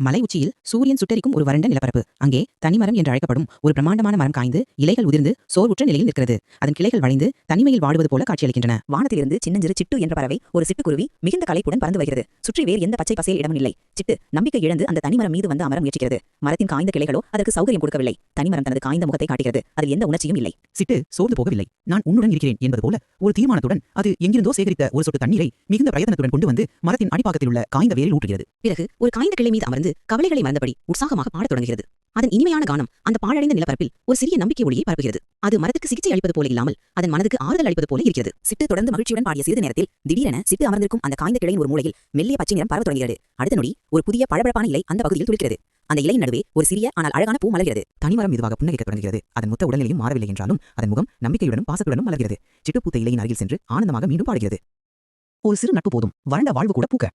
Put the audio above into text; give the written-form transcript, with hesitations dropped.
மலை உச்சியில் சூரியன் சுட்டெரிக்கும் ஒரு வறண்ட நிலப்பரப்பு. அங்கே தனிமரம் என்று அழைக்கப்படும் ஒரு பிரம்மாண்டமான மரம் காய்ந்து இலைகள் உதிர்ந்து சோர்வுற்ற நிலையில் நிற்கிறது. அதன் கிளைகள் வளைந்து தனிமையில் வாடுவது போல காட்சியளிக்கின்றன. வானத்திலிருந்து சின்னஞ்சிறு சிட்டு என்ற பறவை, ஒரு சிட்டுக்குருவி, மிகுந்த களைப்புடன் பறந்து வருகிறது. சுற்றி வேறு எந்த பச்சை பசேல் இடமும் இல்லை. சிட்டு நம்பிக்கை இழந்து அந்த தனிமரம் மீது வந்து அமர முயற்சிக்கிறது. மரத்தின் காய்ந்த கிளைகளோ அதற்கு சௌகரியம் கொடுக்கவில்லை. தனிமரம் தனது காய்ந்த முகத்தை காட்டுகிறது. அதில் எந்த உணர்ச்சியும் இல்லை. சிட்டு சோர்ந்து போகவில்லை. நான் உன்னுடன் இருக்கிறேன் என்பது போல ஒரு தீர்மானத்துடன் அது எங்கிருந்தோ சேகரித்த ஒரு சொட்டு தண்ணீரை மிகுந்த பிரயத்தனத்துடன் கொண்டு வந்து மரத்தின் அடிப்பாகத்தில் உள்ள காய்ந்த வேரில் ஊற்றுகிறது. பிறகு ஒரு காய்ந்த கிளை மீது அமர்ந்து கவலைகளை மறந்தபடி உற்சாகமாக பாடத் தொடங்குகிறது. அதன் இனிமையான கானம் அந்த பாழடைந்த நிலப்பரப்பில் ஒரு சிறிய நம்பிக்கை ஒளியை பரப்புகிறது. அது மரத்துக்கு சிகிச்சை அளிப்பது போல இல்லாமல் அதன் மனதுக்கு ஆறுதல் அளிப்பது போல இருக்கிறது. சிட்டு தொடர்ந்து மகிழ்ச்சியுடன் பாடிய சிறிது நேரத்தில் திடீரென சிட்டு அமர்ந்திருக்கும் அந்த காய்ந்த கிளையின் ஒரு மூலையில் மெல்லிய பச்சை நிறம் பரவத் தொடங்குகிறது. அடுத்த நொடி ஒரு புதிய பளபளப்பான இலை அந்த பகுதியில் துளிர்க்கிறது. அந்த இலையின் நடுவே ஒரு சிறிய ஆனால் அழகான பூ மலர்கிறது. தனிமரம் மெதுவாக புன்னகைக்கத் தொடங்குகிறது. அதன் மொத்த உடல்நிலையும் மாறவில்லை என்றாலும் அதன் முகம் நம்பிக்கையுடனும் பாசத்துடனும் மலர்கிறது. சிட்டு பூத்த இலையின் அருகில் சென்று ஆனந்தமாக மீண்டும் பாடுகிறது. ஒரு சிறு நட்பு போதும், வறண்ட வாழ்வு கூட பூக்க.